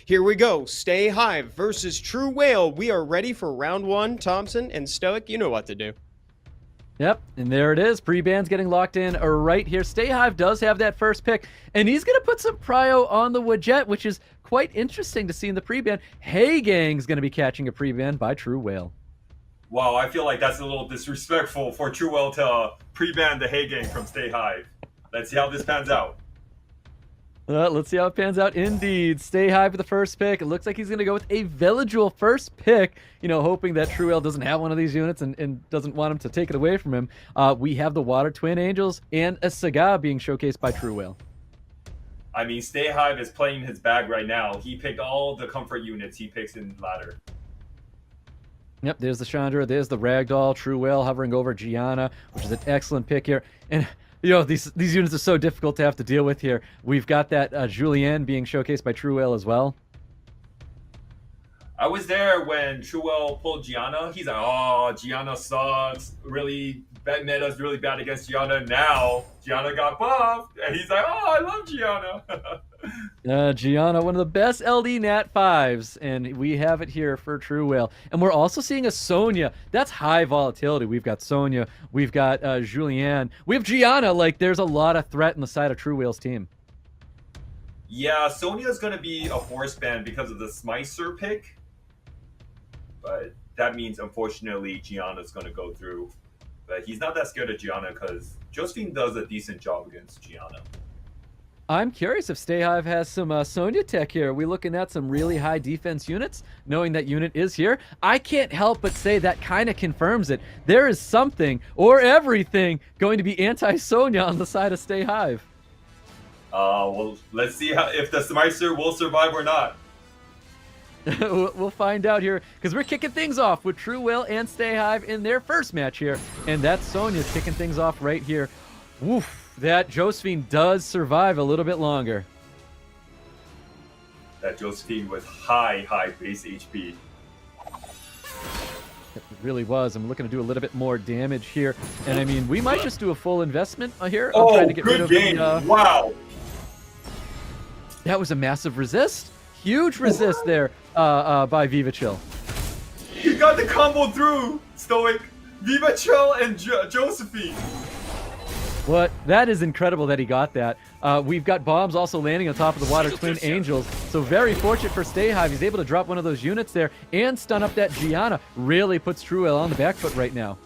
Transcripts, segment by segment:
Here we go. Stay Hive versus True Whale. We are ready for round one. Thompson and Stoic, you know what to do. Yep, and there it is. Pre-ban's getting locked in right here. STAYHIVE does have that first pick, and he's going to put some prio on the Widget, which is quite interesting to see in the pre-ban. Hey Gang's going to be catching a pre-ban by True Whale. Wow, I feel like that's a little disrespectful for TRUEWHALE to pre-ban the Hey Gang from STAYHIVE. Let's see how this pans out. Let's see how it pans out. Indeed, STAYHIVE with the first pick. It looks like he's going to go with a Villagewell first pick, you know, hoping that TRUEWHALE doesn't have one of these units and doesn't want him to take it away from him. We have the Water Twin Angels and a Saga being showcased by TRUEWHALE. I mean, STAYHIVE is playing his bag right now. He picked all the comfort units he picks in ladder. Yep, there's the Chandra, there's the Ragdoll, TRUEWHALE hovering over Gianna, which is an excellent pick here. And you know, these units are so difficult to have to deal with here. We've got that Julienne being showcased by TRUEWHALE as well. I was there when TRUEWHALE pulled Gianna. He's like, oh, Gianna sucks. Really, bad meta's really bad against Gianna. Now, Gianna got buffed. And he's like, oh, I love Gianna. Gianna, one of the best LD Nat 5s. And we have it here for TRUEWHALE. And we're also seeing a Sonya. That's high volatility. We've got Sonya. We've got Julienne. We have Gianna. Like, there's a lot of threat in the side of TRUEWHALE's team. Yeah, Sonya's going to be a force ban because of the Smicer pick. But that means, unfortunately, Gianna's going to go through. But he's not that scared of Gianna because Josephine does a decent job against Gianna. I'm curious if STAYHIVE has some Sonya tech here. Are we looking at some really high defense units? Knowing that unit is here, I can't help but say that kind of confirms it. There is something, or everything, going to be anti-Sonya on the side of STAYHIVE. Well, let's see if the Smicer will survive or not. We'll find out here, because we're kicking things off with TRUEWHALE and STAYHIVE in their first match here, and that Sonya's kicking things off right here. Woof, that Josephine does survive a little bit longer. That Josephine with high base HP. It really was. I'm looking to do a little bit more damage here, and I mean, we might just do a full investment here. I'm trying to get rid of game! Wow! That was a massive resist. Huge resist there by Viva Chill. He got the combo through, Stoic. Viva Chill and Josephine. What? That is incredible that he got that. We've got bombs also landing on top of the Water Twin Angels. So very fortunate for STAYHIVE. He's able to drop one of those units there and stun up that Gianna. Really puts TRUEWHALE on the back foot right now.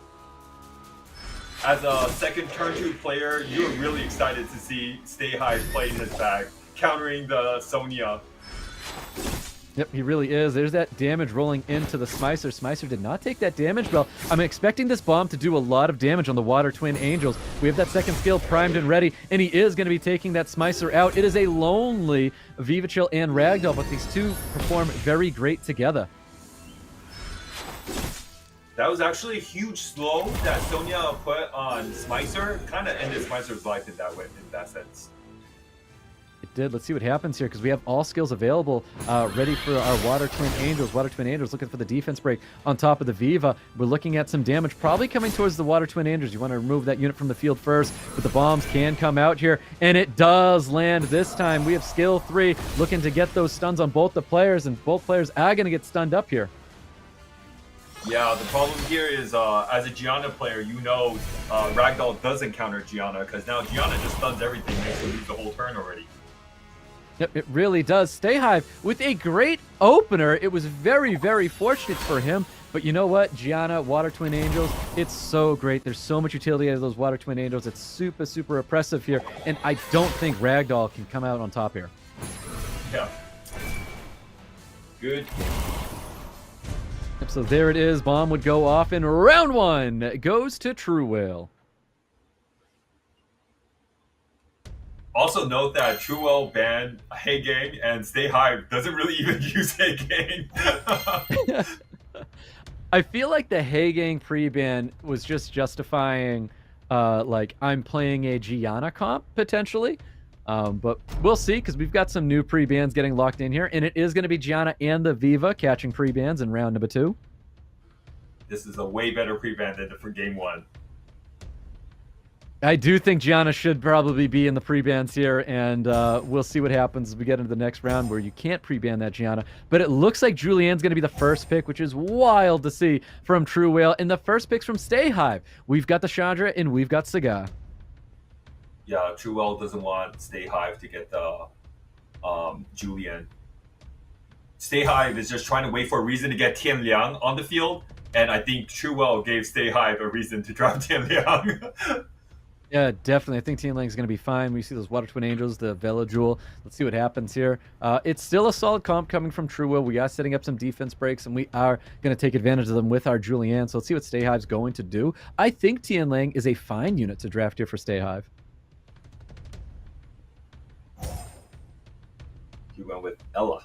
As a second turn 2 player, you're really excited to see STAYHIVE play in his bag, countering the Sonya. Yep, he really is. There's that damage rolling into the Smicer. Smicer did not take that damage. Well, I'm expecting this bomb to do a lot of damage on the Water Twin Angels. We have that second skill primed and ready, and he is going to be taking that Smicer out. It is a lonely Viva Chill and Ragdoll, but these two perform very great together. That was actually a huge slow that Sonya put on Smicer. Kind of ended Smicer's life in that way, in that sense. It did. Let's see what happens here, because we have all skills available ready for our Water Twin Angels. Water Twin Angels looking for the defense break on top of the Viva. We're looking at some damage probably coming towards the Water Twin Angels. You want to remove that unit from the field first, but the bombs can come out here, and it does land this time. We have skill 3 looking to get those stuns on both the players, and both players are going to get stunned up here. Yeah, the problem here is, as a Gianna player, you know Ragdoll doesn't counter Gianna, because now Gianna just stuns everything, makes her lose the whole turn already. Yep, it really does. STAYHIVE with a great opener. It was very, very fortunate for him. But you know what? Gianna, Water Twin Angels, it's so great. There's so much utility out of those Water Twin Angels. It's super, super oppressive here. And I don't think Ragdoll can come out on top here. Yeah. Good. Yep, so there it is. Bomb would go off in round 1. Goes to TRUEWHALE. Also note that TRUEWHALE banned Hey Gang, and STAYHIVE doesn't really even use Hey Gang. I feel like the Hey Gang pre-ban was just justifying, like, I'm playing a Gianna comp, potentially. But we'll see, because we've got some new pre-bans getting locked in here, and it is going to be Gianna and the Viva catching pre-bans in round number 2. This is a way better pre-ban than for game 1. I do think Gianna should probably be in the pre-bans here, and we'll see what happens as we get into the next round where you can't pre-ban that Gianna. But it looks like Julianne's going to be the first pick, which is wild to see from TRUEWHALE. And the first pick's from STAYHIVE. We've got the Chandra, and we've got Saga. Yeah, TRUEWHALE doesn't want STAYHIVE to get the Julian. STAYHIVE is just trying to wait for a reason to get Tian Liang on the field, and I think TRUEWHALE gave STAYHIVE a reason to drop Tian Liang. Yeah, definitely. I think Tian Liang is going to be fine. We see those Water Twin Angels, the Vela Jewel. Let's see what happens here. It's still a solid comp coming from TRUEWHALE. We are setting up some defense breaks, and we are going to take advantage of them with our Julianne. So let's see what STAYHIVE's going to do. I think Tian Liang is a fine unit to draft here for STAYHIVE. He went with Ella.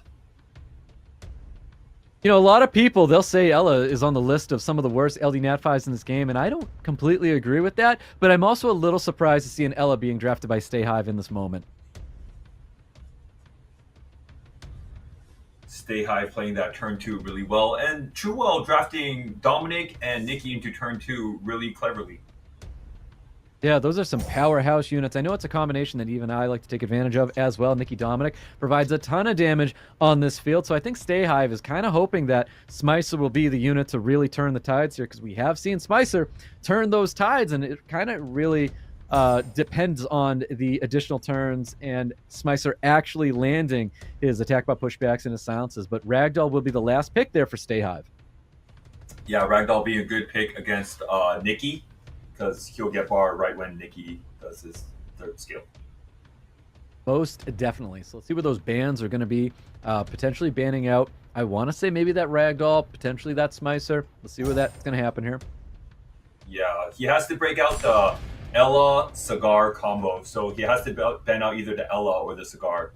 You know, a lot of people, they'll say Ella is on the list of some of the worst LD Nat 5s in this game, and I don't completely agree with that, but I'm also a little surprised to see an Ella being drafted by STAYHIVE in this moment. STAYHIVE playing that turn 2 really well, and TRUEWHALE drafting Dominic and Nikki into turn 2 really cleverly. Yeah, those are some powerhouse units. I know it's a combination that even I like to take advantage of as well. Nikki Dominic provides a ton of damage on this field, so I think STAYHIVE is kind of hoping that Smicer will be the unit to really turn the tides here, because we have seen Smicer turn those tides, and it kind of really depends on the additional turns and Smicer actually landing his attack bot pushbacks and his silences. But Ragdoll will be the last pick there for STAYHIVE. Yeah, Ragdoll being a good pick against Nikki, because he'll get barred right when Nikki does his third skill. Most definitely. So let's see where those bans are going to be. Potentially banning out, I want to say maybe that Ragdoll, potentially that Smicer. Let's see where that's going to happen here. Yeah, he has to break out the Ella Cigar combo, so he has to ban out either the Ella or the Cigar.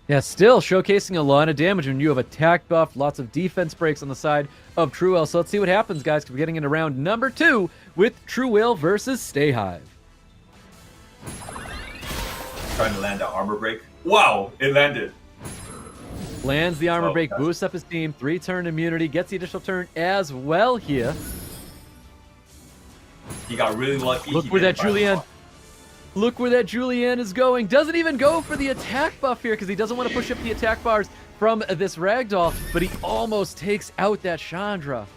Yeah, still showcasing a lot of damage when you have attack buff, lots of defense breaks on the side of TRUEWHALE. So let's see what happens, guys, because we're getting into round number 2 with TRUEWHALE versus STAYHIVE. Trying to land that armor break. Wow, it landed. Lands the armor break, boosts up his team, 3-turn immunity, gets the additional turn as well here. He got really lucky. Look where that Julianne... Look where that Julianne is going. Doesn't even go for the attack buff here because he doesn't want to push up the attack bars from this Ragdoll, but he almost takes out that Chandra.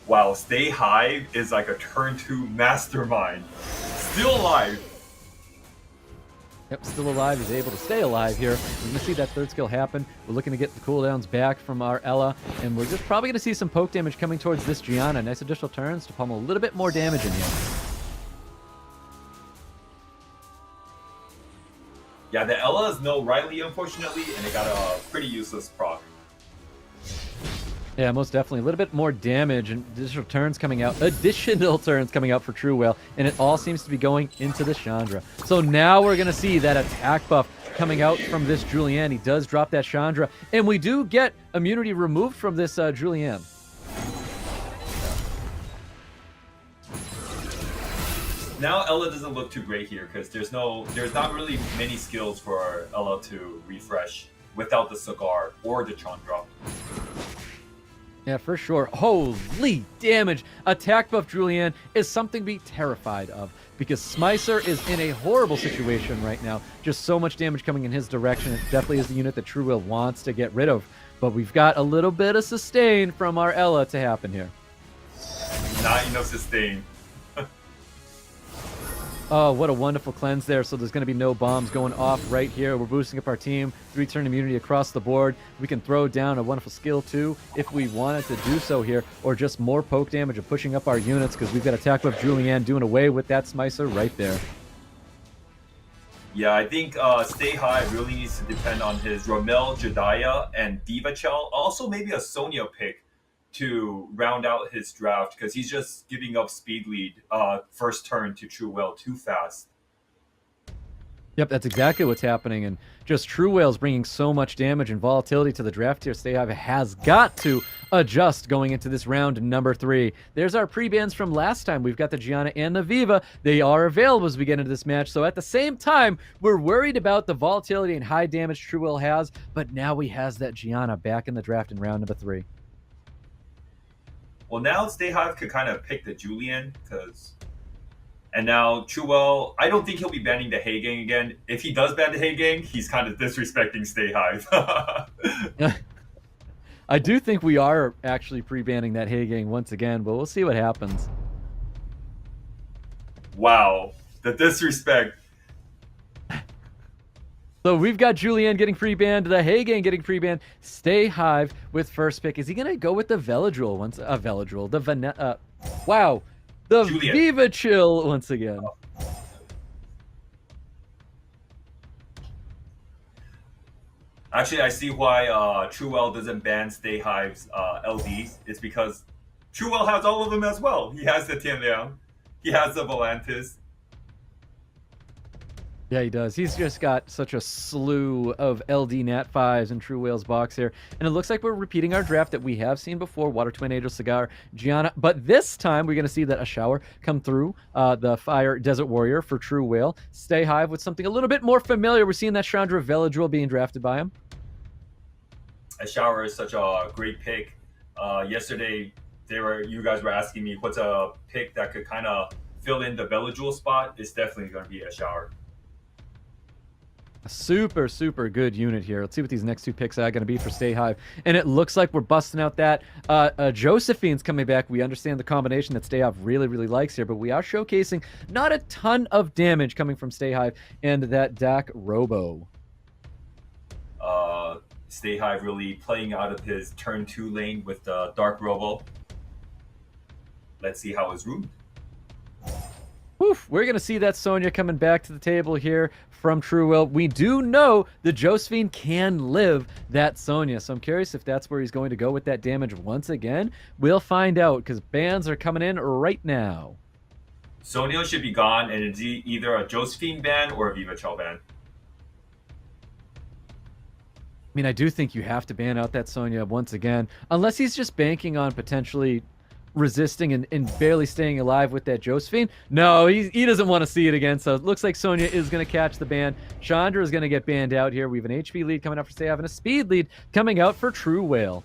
Wow, STAYHIVE is like a turn 2 mastermind. Still alive. Yep, still alive. He's able to stay alive here. We're going to see that third skill happen. We're looking to get the cooldowns back from our Ella, and we're just probably going to see some poke damage coming towards this Gianna. Nice additional turns to pummel a little bit more damage in here. Yeah, the Ella is no Riley, unfortunately, and it got a pretty useless proc. Yeah, most definitely. A little bit more damage and additional turns coming out for TRUEWHALE, and it all seems to be going into the Chandra. So now we're going to see that attack buff coming out from this Julianne. He does drop that Chandra, and we do get immunity removed from this Julianne. Now Ella doesn't look too great here because there's not really many skills for Ella to refresh without the Cigar or the Chandra. Yeah, for sure. Holy damage. Attack buff Julianne is something to be terrified of because Smicer is in a horrible situation right now. Just so much damage coming in his direction. It definitely is the unit that TRUEWHALE wants to get rid of. But we've got a little bit of sustain from our Ella to happen here. Not enough sustain. Oh, what a wonderful cleanse there. So there's going to be no bombs going off right here. We're boosting up our team. 3-turn immunity across the board. We can throw down a wonderful skill too if we wanted to do so here, or just more poke damage and pushing up our units because we've got attack buff Julianne doing away with that Smicer right there. Yeah, I think STAYHIVE really needs to depend on his Romel, Jediah, and Diva Chell. Also maybe a Sonya pick to round out his draft because he's just giving up speed lead first turn to TRUEWHALE too fast. Yep, that's exactly what's happening, and just TRUEWHALE's bringing so much damage and volatility to the draft here. STAYHIVE has got to adjust going into this round number 3. There's our pre-bans from last time. We've got the Gianna and the Viva. They are available as we get into this match, so at the same time, we're worried about the volatility and high damage TRUEWHALE has, but now he has that Gianna back in the draft in round number 3. Well, now STAYHIVE could kind of pick the Julian because And now TRUEWHALE, I don't think he'll be banning the Hay Gang again. If he does ban the Hay Gang, he's kind of disrespecting STAYHIVE. I do think we are actually pre-banning that Hay Gang once again, but we'll see what happens. Wow, the disrespect. So we've got Julian getting pre-banned, the Hay Gang getting pre-banned, STAYHIVE with first pick. Is he going to go with the Veladril once? Veladril, the wow, the Julian. Viva Chill once again. Actually, I see why TRUEWHALE doesn't ban STAYHIVE's LDs. It's because TRUEWHALE has all of them as well. He has the Tianliang, he has the Volantis. Yeah, he does. He's just got such a slew of LD Nat 5s in TRUEWHALE's box here. And it looks like we're repeating our draft that we have seen before. Water Twin Angel, Cigar, Gianna. But this time, we're going to see that a shower come through the Fire Desert Warrior for TRUEWHALE. STAYHIVE with something a little bit more familiar. We're seeing that Chandra Veladril being drafted by him. A shower is such a great pick. Yesterday, you guys were asking me what's a pick that could kind of fill in the Veladril spot. It's definitely going to be a shower. A super, super good unit here. Let's see what these next two picks are going to be for STAYHIVE. And it looks like we're busting out that Josephine's coming back. We understand the combination that STAYHIVE really, really likes here, but we are showcasing not a ton of damage coming from STAYHIVE and that Dak Robo. STAYHIVE really playing out of his turn 2 lane with the Dark Robo. Let's see how it's roomed. Oof, we're going to see that Sonya coming back to the table here from TRUEWHALE. We do know the Josephine can live that Sonya, so I'm curious if that's where he's going to go with that damage once again. We'll find out, because bans are coming in right now. Sonya should be gone, and it's either a Josephine ban or a Viva Chell ban. I mean, I do think you have to ban out that Sonya once again, unless he's just banking on potentially resisting and barely staying alive with that Josephine. No, he doesn't want to see it again, so it looks like Sonya is going to catch the ban. Chandra is going to get banned out here. We have an HP lead coming out for STAYHIVE and a speed lead coming out for TRUEWHALE.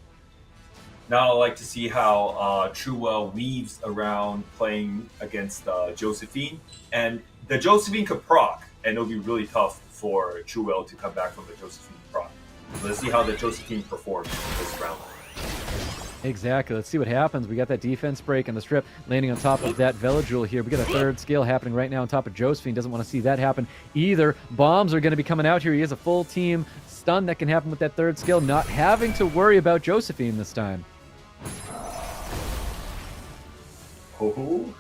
Now I'd like to see how TRUEWHALE weaves around playing against Josephine. And the Josephine could proc, and it'll be really tough for TRUEWHALE to come back from the Josephine proc. So let's see how the Josephine performs this round. Exactly. Let's see what happens. We got that defense break and the strip landing on top of that Veladril here. We got a third skill happening right now on top of Josephine. Doesn't want to see that happen either. Bombs are going to be coming out here. He has a full team stun that can happen with that third skill. Not having to worry about Josephine this time. Oh.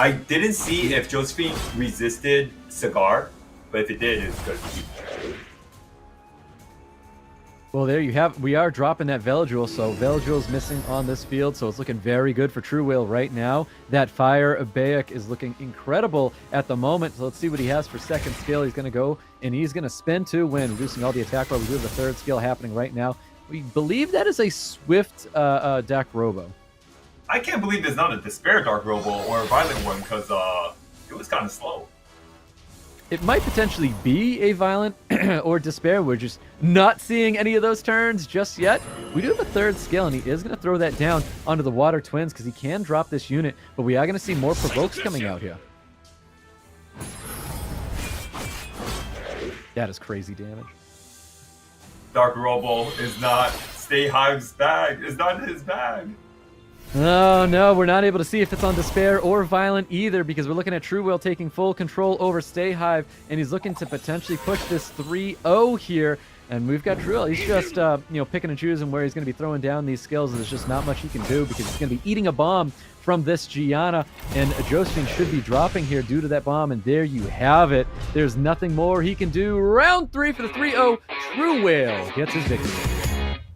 I didn't see if Josephine resisted Cigar, but if it did, it's good. Well, there you have. We are dropping that Veladril, so Veladril's missing on this field, so it's looking very good for TRUEWHALE right now. That Fire Bayek is looking incredible at the moment, so let's see what he has for second skill. He's going to go, and he's going to spin to win, reducing all the attack power. We do have the third skill happening right now. We believe that is a Swift Dak Robo. I can't believe there's not a Despair Dark Robo or a Violent one, because it was kind of slow. It might potentially be a Violent or Despair. We're just not seeing any of those turns just yet. We do have a third skill, and he is going to throw that down onto the Water Twins because he can drop this unit, but we are going to see more Provokes coming out here. That is crazy damage. Dark Robo is not STAYHIVE's bag. It's not his bag. Oh, no, we're not able to see if it's on Despair or Violent either because we're looking at TRUEWHALE taking full control over STAYHIVE, and he's looking to potentially push this 3-0 here. And we've got TRUEWHALE. He's just, picking and choosing where he's going to be throwing down these skills. There's just not much he can do because he's going to be eating a bomb from this Gianna, and Josephine should be dropping here due to that bomb, and there you have it. There's nothing more he can do. Round 3 for the 3-0. TRUEWHALE gets his victory.